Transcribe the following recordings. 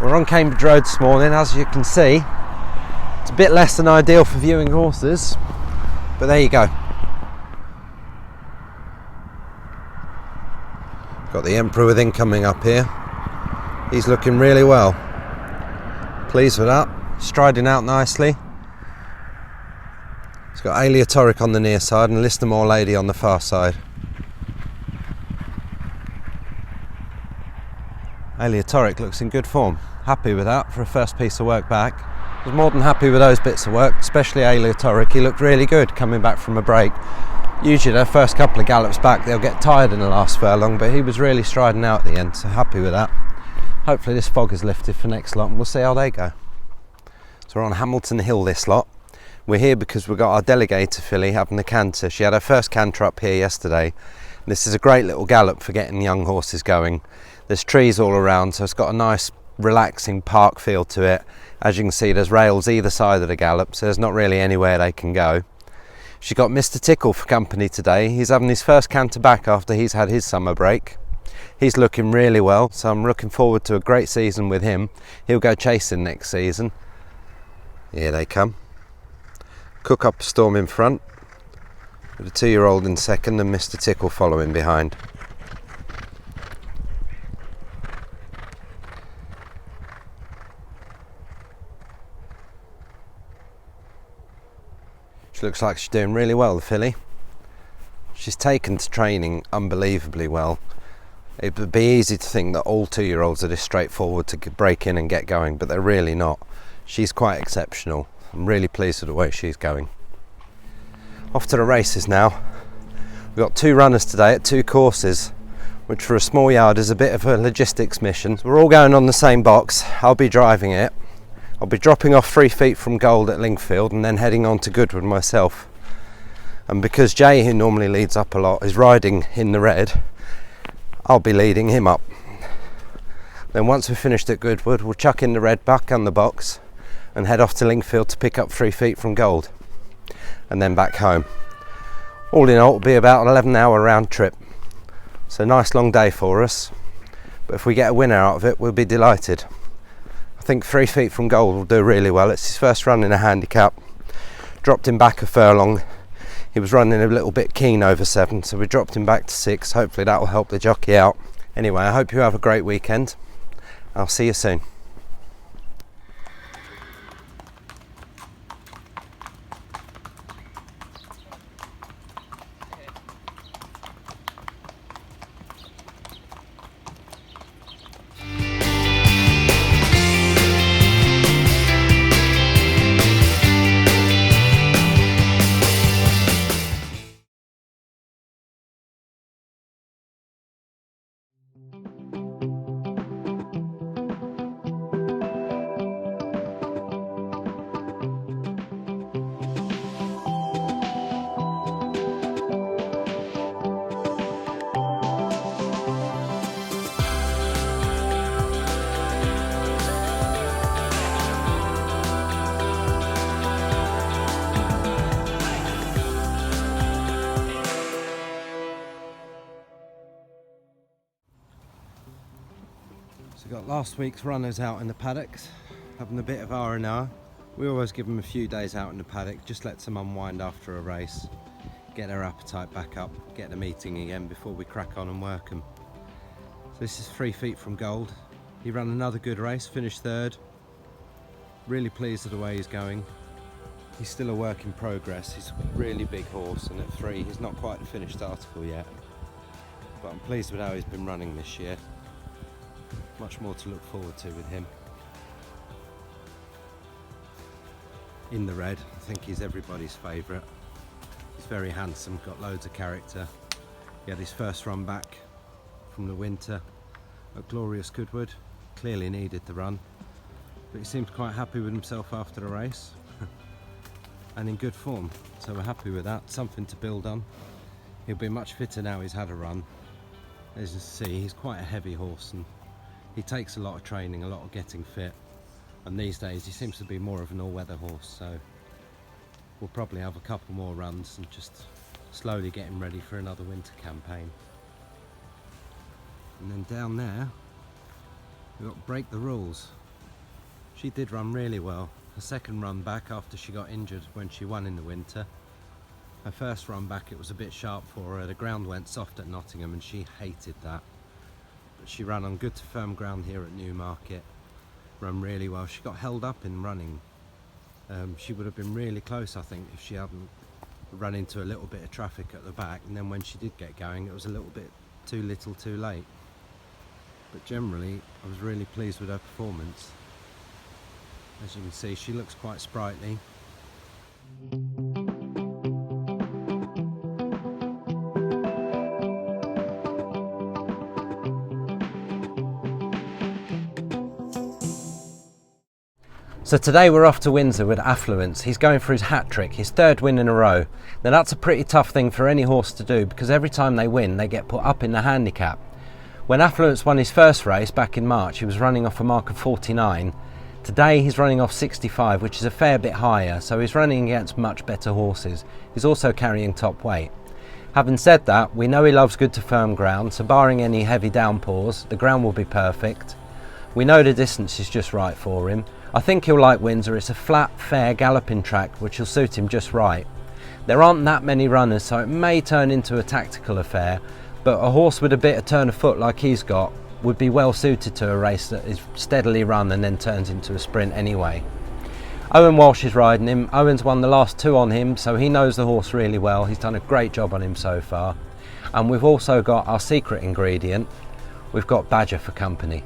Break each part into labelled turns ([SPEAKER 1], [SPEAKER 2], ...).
[SPEAKER 1] We're on Cambridge Road this morning. As you can see, it's a bit less than ideal for viewing horses, but there you go. Got the Emperor Within coming up here. He's looking really well. Pleased with that. Striding out nicely. He's got Aleatoric on the near side and Listamore Lady on the far side. Aleatoric looks in good form. Happy with that for a first piece of work back. I was more than happy with those bits of work, especially Aleatoric. He looked really good coming back from a break. Usually their first couple of gallops back they'll get tired in the last furlong, but he was really striding out at the end, so happy with that. Hopefully this fog is lifted for next lot and we'll see how they go. So we're on Hamilton Hill this lot. We're here because we've got our delegator filly having the canter. She had her first canter up here yesterday. This is a great little gallop for getting young horses going. There's trees all around, so it's got a nice relaxing park feel to it. As you can see, there's rails either side of the gallop, so there's not really anywhere they can go. She got Mr. Tickle for company today. He's having his first canter back after he's had his summer break. He's looking really well, so I'm looking forward to a great season with him. He'll go chasing next season. Here they come. Cook Up a Storm in front, with a 2-year-old in second and Mr. Tickle following behind. She looks like she's doing really well, the filly. She's taken to training unbelievably well. It would be easy to think that all 2-year-olds are this straightforward to break in and get going, but they're really not. She's quite exceptional. I'm really pleased with the way she's going. Off to the races now. We've got 2 runners today at 2 courses, which for a small yard is a bit of a logistics mission. We're all going on the same box. I'll be driving it. I'll be dropping off 3 feet from Gold at Lingfield and then heading on to Goodwood myself. And because Jay, who normally leads up a lot, is riding in the red, I'll be leading him up. Then once we're finished at Goodwood, we'll chuck in the red back on the box and head off to Lingfield to pick up 3 feet from Gold and then back home. All in all, it'll be about an 11-hour round trip. So nice long day for us, but if we get a winner out of it, we'll be delighted. I think 3 feet from Gold will do really well. It's his first run in a handicap. Dropped him back a furlong. He was running a little bit keen over 7, so we dropped him back to 6. Hopefully that will help the jockey out. Anyway, I hope you have a great weekend. I'll see you soon. So got last week's runners out in the paddocks, having a bit of R&R. We always give them a few days out in the paddock, just lets them unwind after a race, get their appetite back up, get them eating again before we crack on and work them. So this is 3 feet from Gold. He ran another good race, finished 3rd. Really pleased with the way he's going. He's still a work in progress. He's a really big horse, and at 3 he's not quite a finished article yet. But I'm pleased with how he's been running this year. Much more to look forward to with him. In the red, I think he's everybody's favourite. He's very handsome, got loads of character. He had his first run back from the winter at Glorious Goodwood. Clearly needed the run, but he seems quite happy with himself after the race and in good form, so we're happy with that. Something to build on. He'll be much fitter now he's had a run. As you see, he's quite a heavy horse and he takes a lot of training, a lot of getting fit, and these days he seems to be more of an all-weather horse, so we'll probably have a couple more runs and just slowly get him ready for another winter campaign. And then down there we've got Break the Rules. She did run really well. Her second run back after she got injured when she won in the winter. Her first run back, it was a bit sharp for her. The ground went soft at Nottingham and she hated that. But she ran on good to firm ground here at Newmarket. Run really well. She got held up in running. She would have been really close, I think, if she hadn't run into a little bit of traffic at the back, and then when she did get going it was a little bit too little too late. But generally I was really pleased with her performance. As you can see, she looks quite sprightly. So today we're off to Windsor with Affluence. He's going for his hat trick, his third win in a row. Now that's a pretty tough thing for any horse to do, because every time they win they get put up in the handicap. When Affluence won his first race back in March, he was running off a mark of 49. Today he's running off 65, which is a fair bit higher, so he's running against much better horses. He's also carrying top weight. Having said that, we know he loves good to firm ground, so barring any heavy downpours, the ground will be perfect. We know the distance is just right for him. I think he'll like Windsor. It's a flat, fair galloping track which will suit him just right. There aren't that many runners, so it may turn into a tactical affair, but a horse with a bit of turn of foot like he's got would be well suited to a race that is steadily run and then turns into a sprint anyway. Owen Walsh is riding him. Owen's won the last two on him, so he knows the horse really well. He's done a great job on him so far. And we've also got our secret ingredient. We've got Badger for company.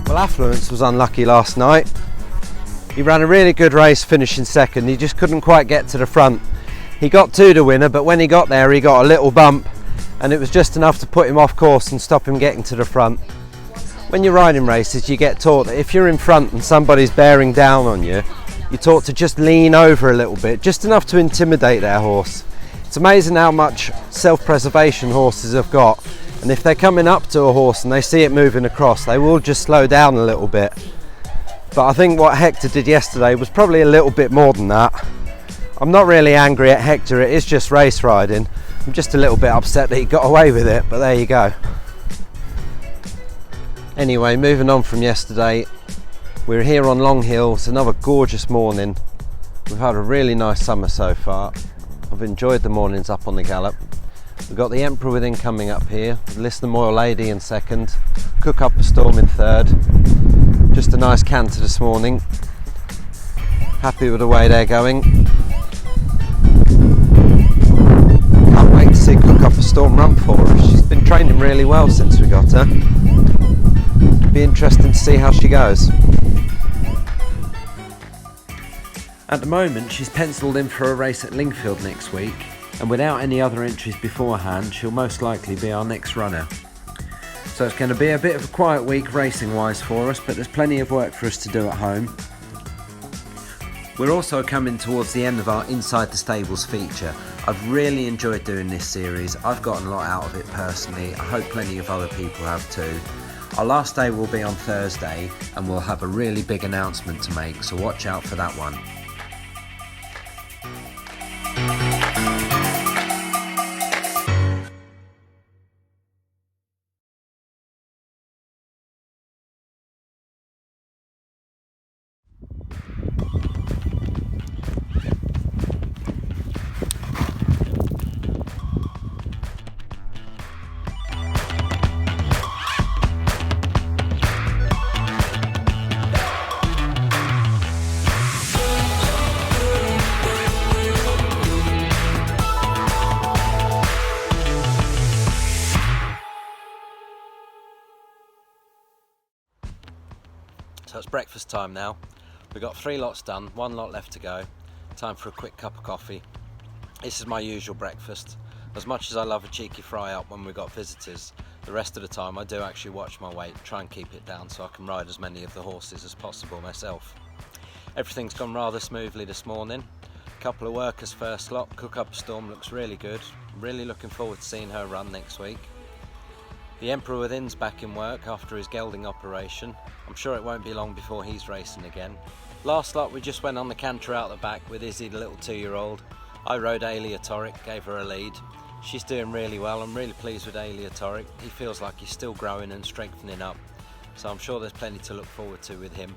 [SPEAKER 1] Well, Affluence was unlucky last night. He ran a really good race, finishing second. He just couldn't quite get to the front. He got to the winner, but when he got there he got a little bump, and it was just enough to put him off course and stop him getting to the front. When you're riding races, you get taught that if you're in front and somebody's bearing down on you, you're taught to just lean over a little bit, just enough to intimidate their horse. It's amazing how much self-preservation horses have got. And if they're coming up to a horse and they see it moving across, they will just slow down a little bit. But I think what Hector did yesterday was probably a little bit more than that. I'm not really angry at Hector, it is just race riding. I'm just a little bit upset that he got away with it, but there you go. Anyway, moving on from yesterday, we're here on Long Hill. It's another gorgeous morning. We've had a really nice summer so far. I've enjoyed the mornings up on the gallop. We've got the Emperor Within coming up here, Listen Moyle Lady in second, Cook Up a Storm in third. Just a nice canter this morning. Happy with the way they're going. Can't wait to see Cook Up a Storm run for her. She's been training really well since we got her. Be interesting to see how she goes. At the moment she's penciled in for a race at Lingfield next week, and without any other entries beforehand she'll most likely be our next runner. So it's going to be a bit of a quiet week racing wise for us, but there's plenty of work for us to do at home. We're also coming towards the end of our Inside the Stables feature. I've really enjoyed doing this series. I've gotten a lot out of it personally. I hope plenty of other people have too. Our last day will be on Thursday and we'll have a really big announcement to make, so watch out for that one. So it's breakfast time now. We've got 3 lots done, 1 lot left to go. Time for a quick cup of coffee. This is my usual breakfast. As much as I love a cheeky fry up when we've got visitors, the rest of the time I do actually watch my weight, try and keep it down so I can ride as many of the horses as possible myself. Everything's gone rather smoothly this morning. A couple of workers first lot. Cook Up a Storm looks really good. Really looking forward to seeing her run next week. The Emperor Within's back in work after his gelding operation. I'm sure it won't be long before he's racing again. Last lot we just went on the canter out the back with Izzy, the little 2-year-old. I rode Aleatoric, gave her a lead. She's doing really well. I'm really pleased with Aleatoric. He feels like he's still growing and strengthening up, so I'm sure there's plenty to look forward to with him.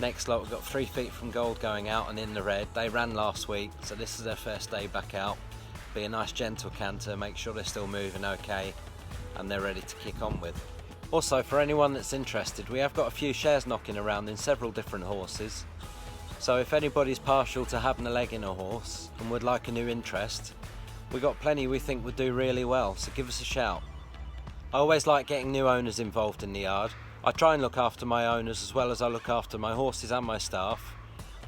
[SPEAKER 1] Next lot we've got 3 Feet from Gold going out and in the red. They ran last week, so this is their first day back out. Be a nice gentle canter, make sure they're still moving okay and they're ready to kick on with. Also, for anyone that's interested, we have got a few shares knocking around in several different horses. So if anybody's partial to having a leg in a horse and would like a new interest, we got plenty we think would do really well, so give us a shout. I always like getting new owners involved in the yard. I try and look after my owners as well as I look after my horses and my staff.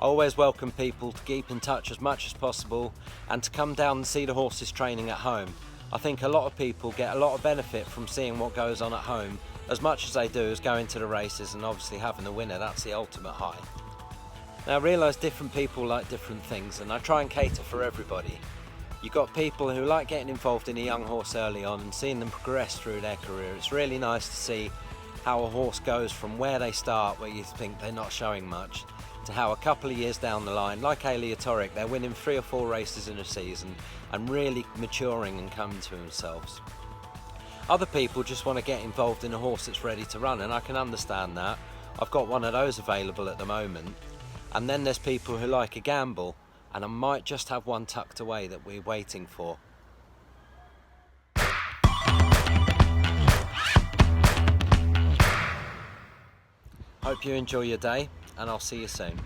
[SPEAKER 1] I always welcome people to keep in touch as much as possible and to come down and see the horses training at home. I think a lot of people get a lot of benefit from seeing what goes on at home as much as they do as going to the races and obviously having the winner. That's the ultimate high. Now I realise different people like different things and I try and cater for everybody. You've got people who like getting involved in a young horse early on and seeing them progress through their career. It's really nice to see how a horse goes from where they start, where you think they're not showing much, to how a couple of years down the line, like Aleatoric, they're winning 3 or 4 races in a season and really maturing and coming to themselves. Other people just want to get involved in a horse that's ready to run, and I can understand that. I've got one of those available at the moment. And then there's people who like a gamble, and I might just have one tucked away that we're waiting for. Hope you enjoy your day, and I'll see you soon.